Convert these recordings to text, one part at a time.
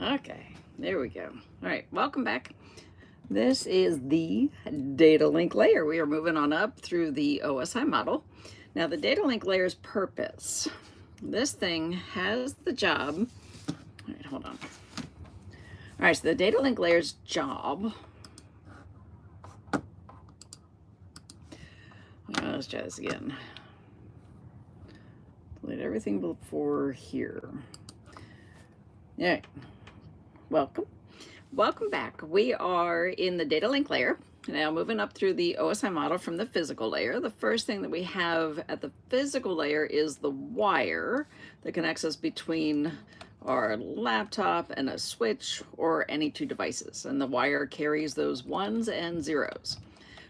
Okay, there we go. All right, welcome back. This is the data link layer. We are moving on up through the OSI model. Now, the data link layer's purpose. This thing has the job. All right, hold on. All right, so the data link layer's job. Let's try this again. Delete everything before here. All right, welcome. Welcome back. We are in the data link layer. Now moving up through the OSI model from the physical layer. The first thing that we have at the physical layer is the wire that connects us between our laptop and a switch or any two devices. And the wire carries those ones and zeros.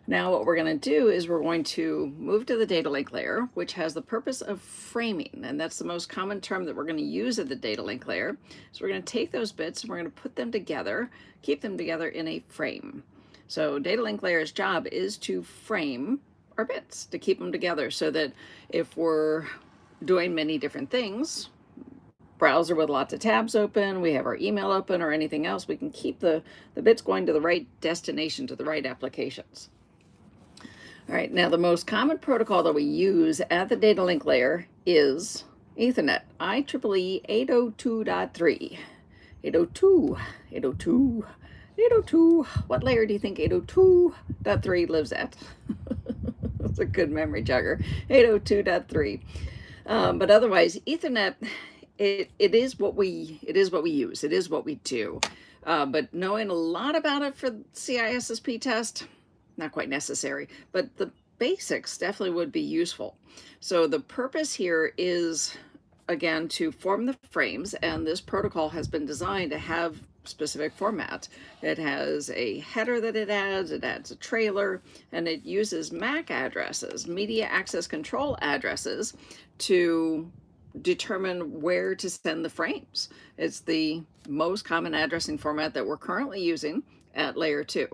Now what we're going to do is we're going to move to the data link layer, which has the purpose of framing. And that's the most common term that we're going to use at the data link layer. So we're going to take those bits and we're going to put them together, keep them together in a frame. So data link layer's job is to frame our bits, to keep them together so that if we're doing many different things, browser with lots of tabs open, we have our email open or anything else, we can keep the bits going to the right destination, to the right applications. All right, now the most common protocol that we use at the data link layer is Ethernet, IEEE 802.3. 802, 802, 802. What layer do you think 802.3 lives at? That's a good memory jogger. 802.3. But otherwise, Ethernet, it is what we use. It is what we do. But knowing a lot about it for cissp test, not quite necessary, but the basics definitely would be useful. So the purpose here is, again, to form the frames, and this protocol has been designed to have specific format. It has a header that it adds a trailer, and it uses MAC addresses, media access control addresses, to determine where to send the frames. It's the most common addressing format that we're currently using at layer 2.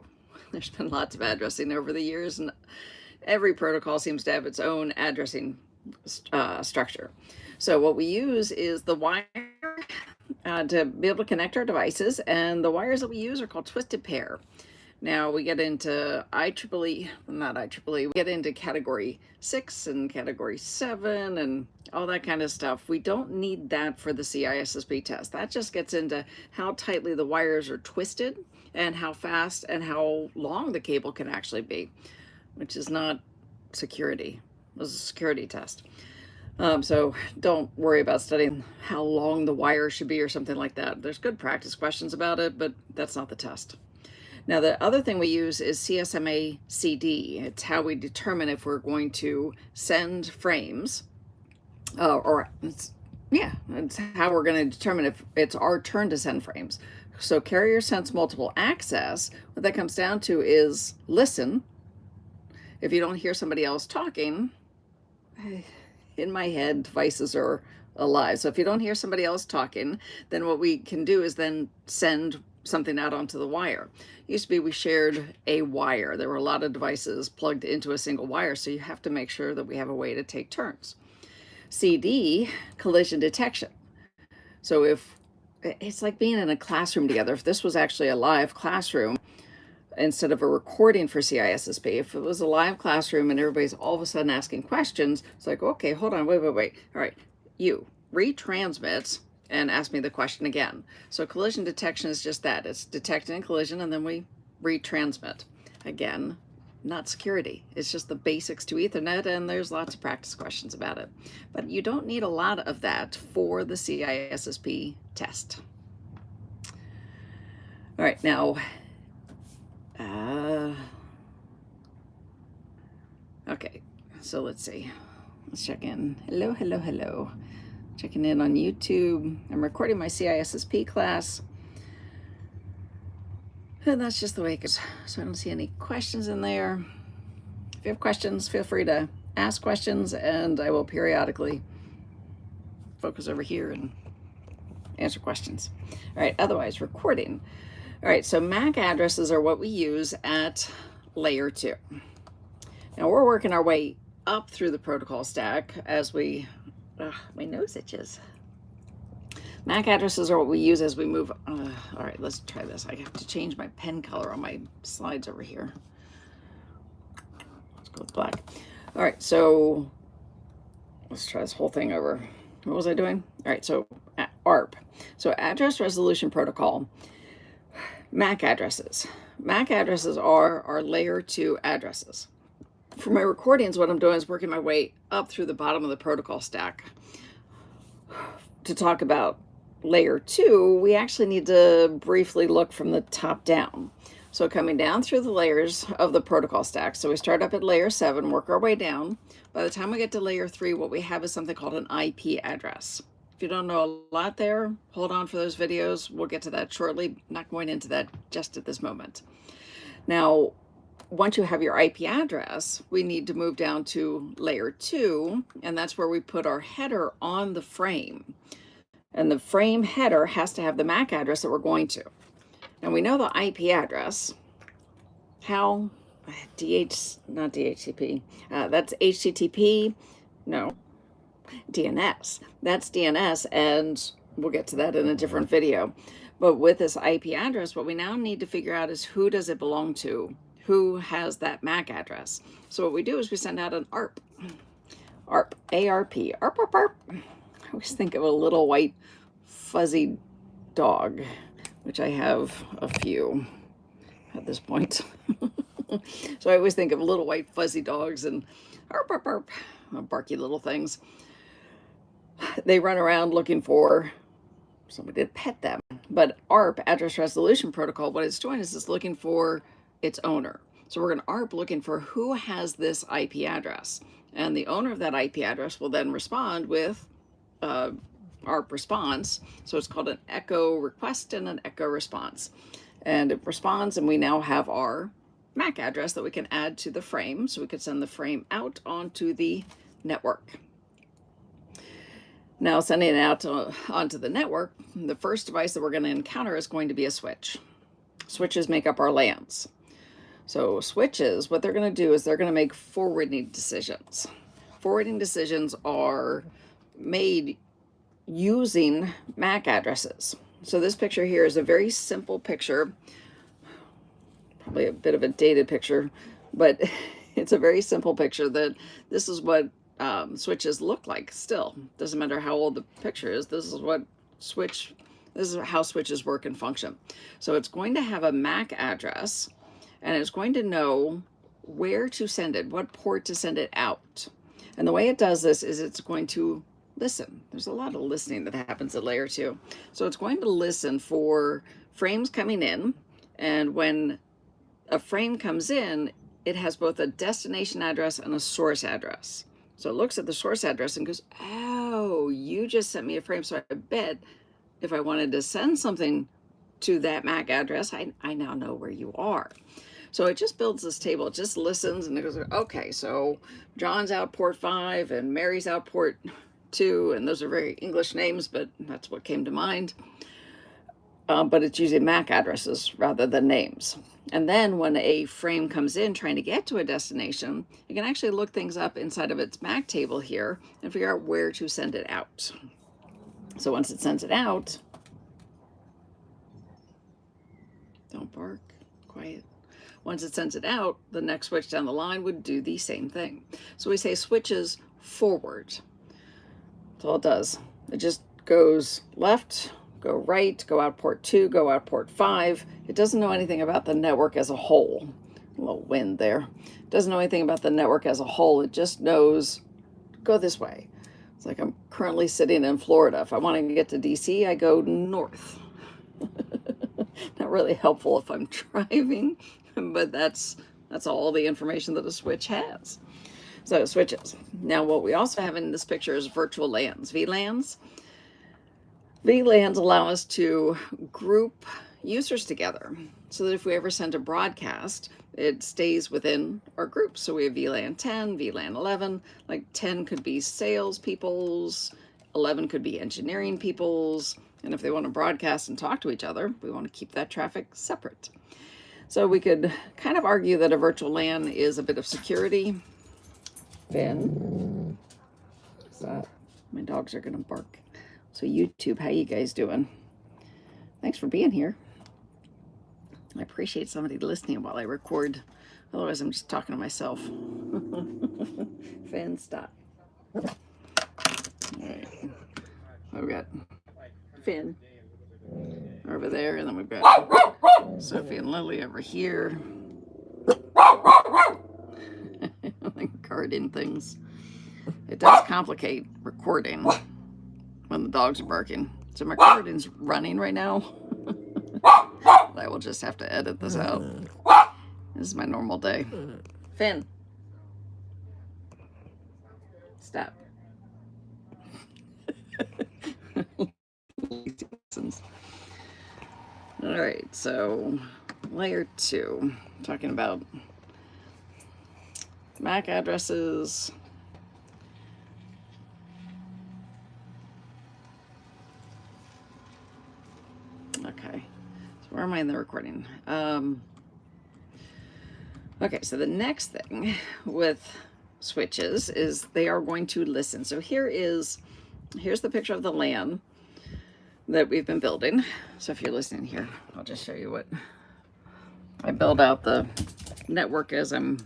There's been lots of addressing over the years, and every protocol seems to have its own addressing structure. So what we use is the wire to be able to connect our devices, and the wires that we use are called twisted pair. Now we get into we get into category 6 and category 7 and all that kind of stuff. We don't need that for the cissp test. That just gets into how tightly the wires are twisted and how fast and how long the cable can actually be, which is not security. This is a security test. So don't worry about studying how long the wire should be or something like that. There's good practice questions about it, but that's not the test. Now, the other thing we use is CSMA CD. It's how we determine if we're going to send frames, it's how we're going to determine if it's our turn to send frames. So carrier sense multiple access, what that comes down to is listen. If you don't hear somebody else talking, in my head, devices are alive. So if you don't hear somebody else talking, then what we can do is then send something out onto the wire. It used to be we shared a wire. There were a lot of devices plugged into a single wire, so you have to make sure that we have a way to take turns. CD, collision detection. So if it's like being in a classroom together, if this was actually a live classroom instead of a recording for cissp, if it was a live classroom and everybody's all of a sudden asking questions, it's like, okay, hold on, wait. All right, you retransmit and ask me the question again. So collision detection is just that. It's detecting a collision and then we retransmit. Again, not security. It's just the basics to Ethernet, and there's lots of practice questions about it. But you don't need a lot of that for the cissp test. All right, now, okay, so let's see. Let's check in. Hello. Checking in on YouTube. I'm recording my cissp class. And that's just the way it goes. So I don't see any questions in there. If you have questions, feel free to ask questions, and I will periodically focus over here and answer questions. All right, otherwise, recording. All right, so MAC addresses are what we use at layer 2. Now we're working our way up through the protocol stack as we, my nose itches. MAC addresses are what we use as we move. All right, let's try this. I have to change my pen color on my slides over here. Let's go with black. All right, so let's try this whole thing over. What was I doing? All right, so ARP. So Address Resolution Protocol, MAC addresses. MAC addresses are our layer 2 addresses. For my recordings, what I'm doing is working my way up through the bottom of the protocol stack. To talk about layer 2, we actually need to briefly look from the top down. So coming down through the layers of the protocol stack, so we start up at layer 7, work our way down. By the time we get to layer 3, what we have is something called an IP address. If you don't know a lot there, hold on for those videos. We'll get to that shortly. I'm not going into that just at this moment. Now, once you have your IP address, we need to move down to layer 2, and that's where we put our header on the frame. And the frame header has to have the MAC address that we're going to. And we know the IP address. How? Not DHCP. That's HTTP. No, DNS. That's DNS, and we'll get to that in a different video. But with this IP address, what we now need to figure out is who does it belong to? Who has that MAC address? So what we do is we send out an ARP. ARP, A-R-P, ARP, ARP, ARP. I always think of a little white fuzzy dog, which I have a few at this point. So I always think of little white fuzzy dogs and ARP, ARP, ARP, barky little things. They run around looking for somebody to pet them. But ARP, Address Resolution Protocol, what it's doing is it's looking for its owner. So we're going to ARP looking for who has this IP address. And the owner of that IP address will then respond with ARP response. So it's called an echo request and an echo response. And it responds, and we now have our MAC address that we can add to the frame. So we could send the frame out onto the network. Now, sending it out onto the network, the first device that we're going to encounter is going to be a switch. Switches make up our LANs. So switches, what they're going to do is they're going to make forwarding decisions. Forwarding decisions are made using MAC addresses. So this picture here is a very simple picture, probably a bit of a dated picture, but it's a very simple picture that this is what switches look like still. Doesn't matter how old the picture is, this is how switches work and function. So it's going to have a MAC address, and it's going to know where to send it, what port to send it out. And the way it does this is it's going to listen. There's a lot of listening that happens at layer 2. So it's going to listen for frames coming in, and when a frame comes in, it has both a destination address and a source address. So it looks at the source address and goes, oh, you just sent me a frame, so I bet if I wanted to send something to that MAC address, I now know where you are. So it just builds this table. It just listens and it goes, okay, so John's out port 5 and Mary's out port 2, and those are very English names, but that's what came to mind. But it's using MAC addresses rather than names. And then when a frame comes in trying to get to a destination, you can actually look things up inside of its MAC table here and figure out where to send it out. So once it sends it out, don't bark, quiet. Once it sends it out, the next switch down the line would do the same thing. So we say switches forward. That's all it does. It just goes left, go right, go out port 2, go out port 5. It doesn't know anything about the network as a whole. A little wind there. It doesn't know anything about the network as a whole. It just knows, go this way. It's like I'm currently sitting in Florida. If I want to get to DC, I go north. Not really helpful if I'm driving, but that's all the information that a switch has. So switches. Now what we also have in this picture is virtual LANs, VLANs. VLANs allow us to group users together so that if we ever send a broadcast, it stays within our group. So we have VLAN 10, VLAN 11, like 10 could be sales people's, 11 could be engineering people's, and if they want to broadcast and talk to each other, we want to keep that traffic separate. So we could kind of argue that a virtual LAN is a bit of security. Finn, what's that? My dogs are going to bark. So YouTube, how you guys doing? Thanks for being here. I appreciate somebody listening while I record. Otherwise, I'm just talking to myself. Finn, stop. All right. We've got Finn over there, and then we've got Sophie and Lily over here. Guarding things. It does complicate recording when the dogs are barking. So my recording's running right now. I will just have to edit this out. This is my normal day. Finn. Stop. All right, so layer 2, talking about MAC addresses. Okay, so where am I in the recording? Okay, so the next thing with switches is they are going to listen. So here's the picture of the LAN that we've been building. So if you're listening here, I'll just show you what I build out the network as I'm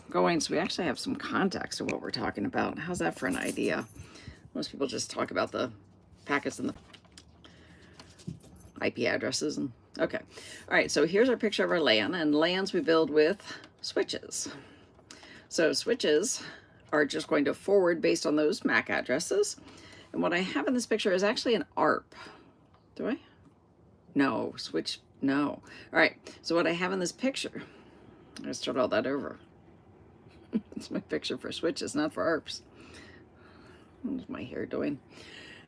going. So we actually have some context of what we're talking about. How's that for an idea? Most people just talk about the packets and the IP addresses. And okay, all right, so here's our picture of our LAN, and LANs we build with switches. So switches are just going to forward based on those MAC addresses. And what I have in this picture is actually an ARP. Do I? No, switch, no. All right, so what I have in this picture, I'm gonna start all that over. It's my picture for switches, not for ARPs. What's my hair doing?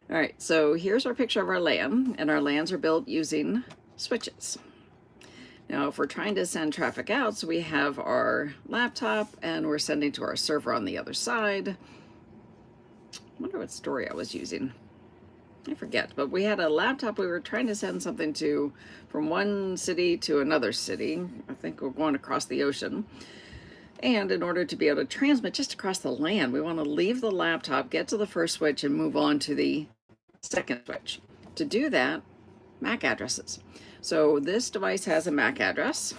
All right, so here's our picture of our LAN, and our LANs are built using switches. Now, if we're trying to send traffic out, so we have our laptop and we're sending to our server on the other side. I wonder what story I was using. I forget, but we had a laptop we were trying to send something to from one city to another city. I think we're going across the ocean. And in order to be able to transmit just across the LAN, we want to leave the laptop, get to the first switch, and move on to the second switch. To do that, MAC addresses. So this device has a MAC address.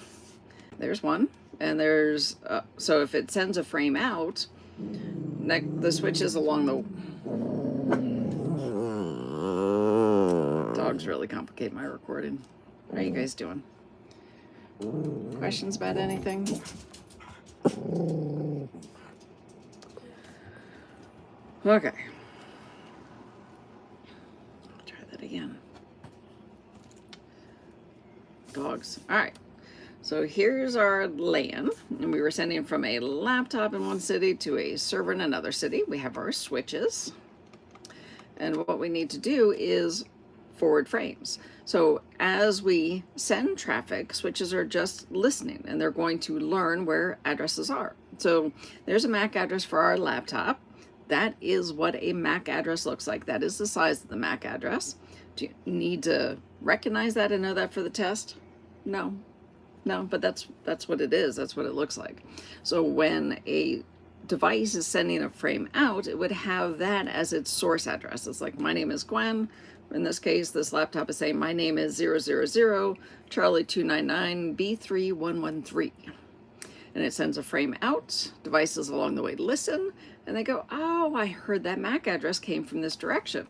There's one. And there's, so if it sends a frame out, the switches along the... Dogs really complicate my recording. How are you guys doing? Questions about anything? Okay. Try that again. Dogs. All right. So here's our LAN, and we were sending from a laptop in one city to a server in another city. We have our switches. And what we need to do is forward frames. So as we send traffic, switches are just listening, and they're going to learn where addresses are. So there's a MAC address for our laptop. That is what a MAC address looks like. That is the size of the MAC address. Do you need to recognize that and know that for the test? No, but that's what it is. That's what it looks like. So when a device is sending a frame out, it would have that as its source address. It's like, my name is Gwen. In this case, this laptop is saying my name is 000 Charlie 299 B3113. And it sends a frame out. Devices along the way listen, and they go, oh, I heard that MAC address came from this direction.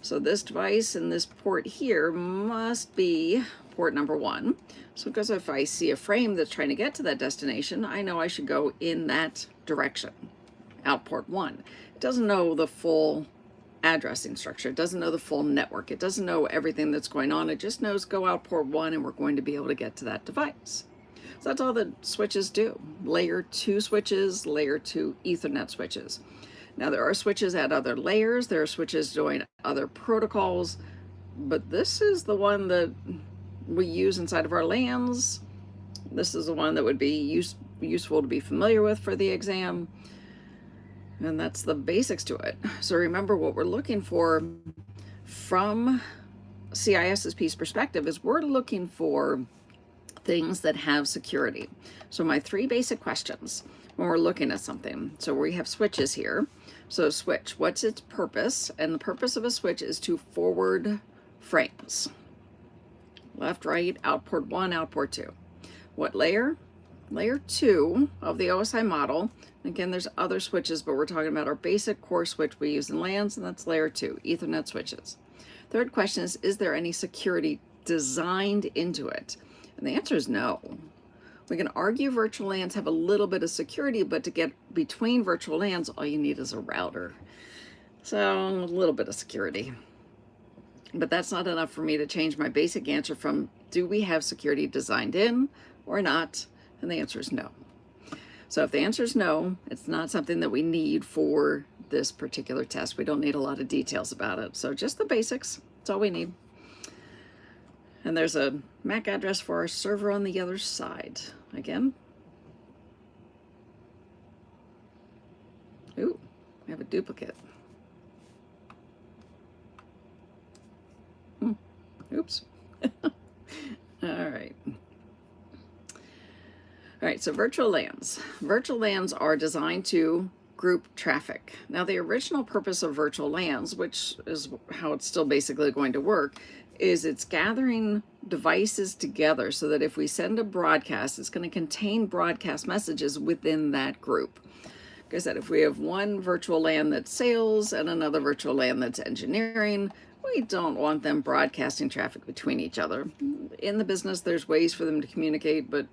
So this device and this port here must be port number 1. So because if I see a frame that's trying to get to that destination, I know I should go in that direction, out port 1. It doesn't know the full addressing structure. It doesn't know the full network. It doesn't know everything that's going on. It just knows go out port 1 and we're going to be able to get to that device. So that's all the switches do. Layer 2 switches, layer 2 Ethernet switches. Now there are switches at other layers. There are switches doing other protocols, but this is the one that we use inside of our LANs. This is the one that would be useful to be familiar with for the exam. And that's the basics to it. So remember, what we're looking for from CISSP's perspective is we're looking for things that have security. So my 3 basic questions when we're looking at something. So we have switches here. So switch, what's its purpose? And the purpose of a switch is to forward frames. Left, right, out port 1, out port 2. What layer? Layer 2 of the OSI model. Again, there's other switches, but we're talking about our basic core switch we use in LANs, and that's layer 2, Ethernet switches. Third question is there any security designed into it? And the answer is no. We can argue virtual LANs have a little bit of security, but to get between virtual LANs, all you need is a router. So a little bit of security. But that's not enough for me to change my basic answer from do we have security designed in or not? And the answer is no. So if the answer is no, it's not something that we need for this particular test. We don't need a lot of details about it. So just the basics, that's all we need. And there's a MAC address for our server on the other side. Again. Ooh, we have a duplicate. Oops. All right. All right, so virtual LANs. Virtual LANs are designed to group traffic. Now, the original purpose of virtual LANs, which is how it's still basically going to work, is it's gathering devices together so that if we send a broadcast, it's going to contain broadcast messages within that group. Like I said, if we have one virtual LAN that's sales and another virtual LAN that's engineering, we don't want them broadcasting traffic between each other. In the business, there's ways for them to communicate, but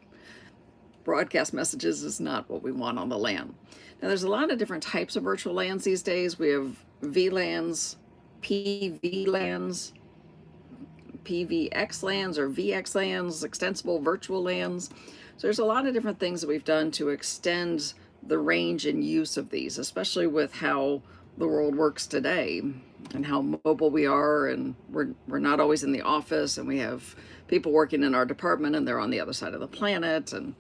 broadcast messages is not what we want on the LAN. Now, there's a lot of different types of virtual LANs these days. We have VLANs, PVLANs, PVXLANs or VXLANs, extensible virtual LANs. So there's a lot of different things that we've done to extend the range and use of these, especially with how the world works today and how mobile we are, and we're not always in the office, and we have people working in our department and they're on the other side of the planet. And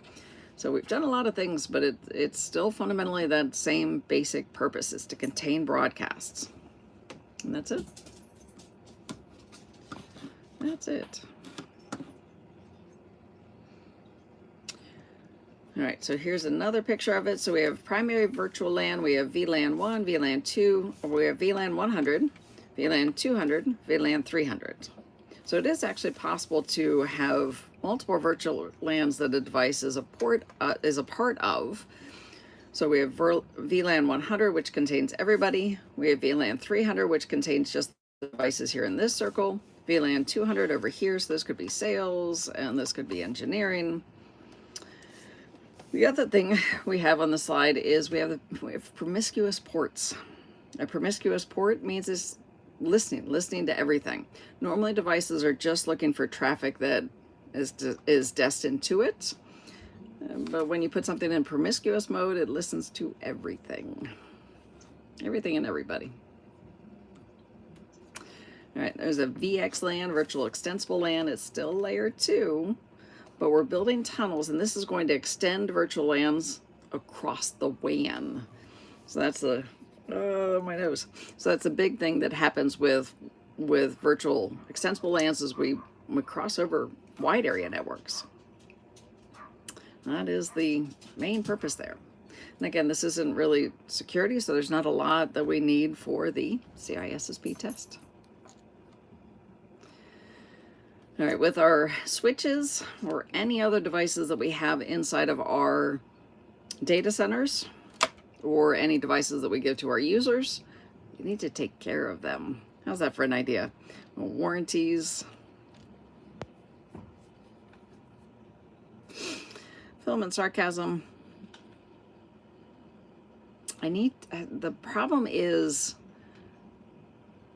so we've done a lot of things, but it's still fundamentally that same basic purpose, is to contain broadcasts. And that's it. That's it. All right, so here's another picture of it. So we have primary virtual LAN, we have VLAN 1, VLAN 2, or we have VLAN 100, VLAN 200, VLAN 300. So it is actually possible to have multiple virtual LANs that a device is a part of. So we have VLAN 100, which contains everybody. We have VLAN 300, which contains just the devices here in this circle. VLAN 200 over here, so this could be sales, and this could be engineering. The other thing we have on the slide is we have promiscuous ports. A promiscuous port means it's listening to everything. Normally devices are just looking for traffic that is destined to it. But when you put something in promiscuous mode, it listens to everything. Everything and everybody. All right, there's a VXLAN, virtual extensible LAN. It's still layer 2. But we're building tunnels, and this is going to extend virtual LANs across the WAN. So that's the, my nose. So that's a big thing that happens with virtual extensible LANs, is we cross over wide area networks. That is the main purpose there. And again, this isn't really security, so there's not a lot that we need for the cissp test. All right, with our switches or any other devices that we have inside of our data centers or any devices that we give to our users, you need to take care of them. How's that for an idea? Warranties. Film and sarcasm. The problem is,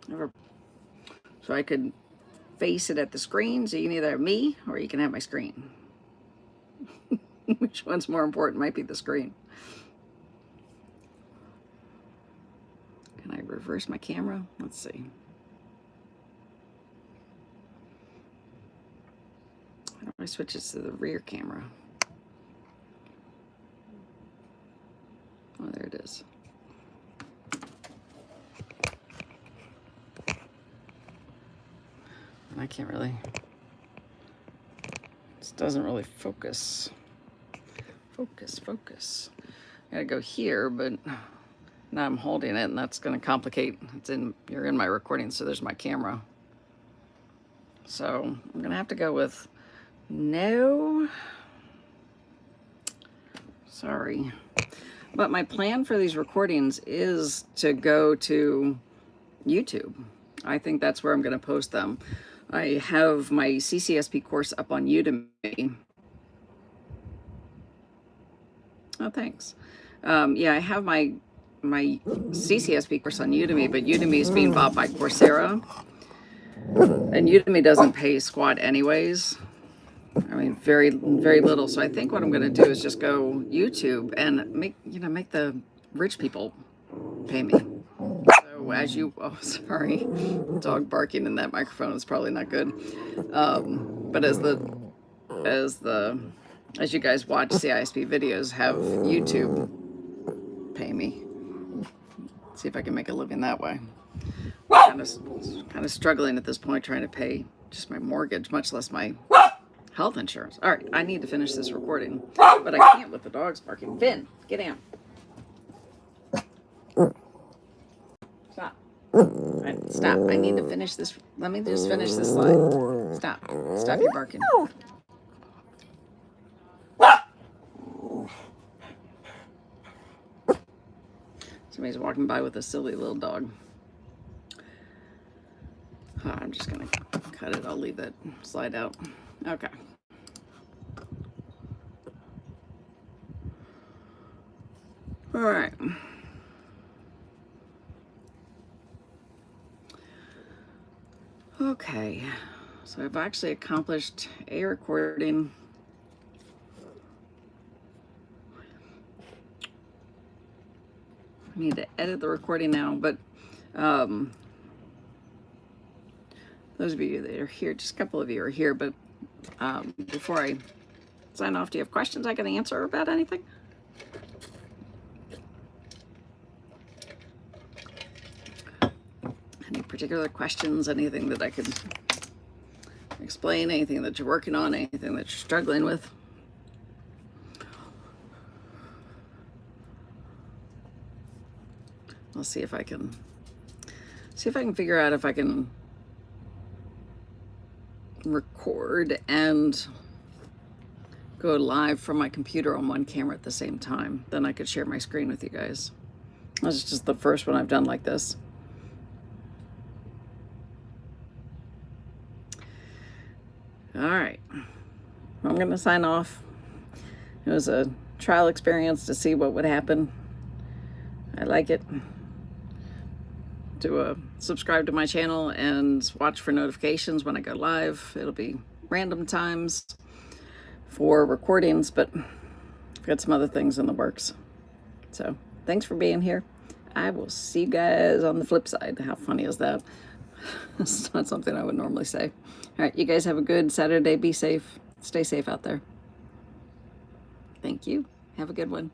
so I could face it at the screen, so you can either have me or you can have my screen. Which one's more important? Might be the screen. Can I reverse my camera? Let's see. How do I switch this to the rear camera? Oh, there it is. I can't really, this doesn't really focus. Focus. I gotta go here, but Now I'm holding it, and that's going to complicate. You're in my recording, so there's my camera. So I'm going to have to go with no. Sorry. But my plan for these recordings is to go to YouTube. I think that's where I'm going to post them. I have my CCSP course up on Udemy. Oh, thanks. Yeah, I have my CCSP course on Udemy, but Udemy is being bought by Coursera. And Udemy doesn't pay squat anyways. I mean, very, very little. So I think what I'm going to do is just go YouTube and make the rich people pay me. So oh, sorry, dog barking in that microphone is probably not good. But as you guys watch CISP videos, have YouTube pay me. See if I can make a living that way. Kind of struggling at this point, trying to pay just my mortgage, much less my health insurance. All right, I need to finish this recording, but I can't with the dogs barking. Finn, get down. Stop. Stop. I need to finish this. Let me just finish this slide. Stop. Stop your barking. Somebody's walking by with a silly little dog. I'm just going to cut it. I'll leave that slide out. Okay. All right. Okay. So I've actually accomplished a recording. I need to edit the recording now, but those of you that are here, just a couple of you are here, but before I sign off, do you have questions I can answer about anything? Any particular questions, anything that I could explain, anything that you're working on, anything that you're struggling with? I'll see if I can figure out if I can record and go live from my computer on one camera at the same time. Then I could share my screen with you guys. This is just the first one I've done like this. All right, I'm gonna sign off. It was a trial experience to see what would happen. I like it. Subscribe to my channel and watch for notifications when I go live. It'll be random times for recordings, but I've got some other things in the works. So thanks for being here. I will see you guys on the flip side. How funny is that? It's not something I would normally say. All right, you guys have a good Saturday. Be safe. Stay safe out there. Thank you. Have a good one.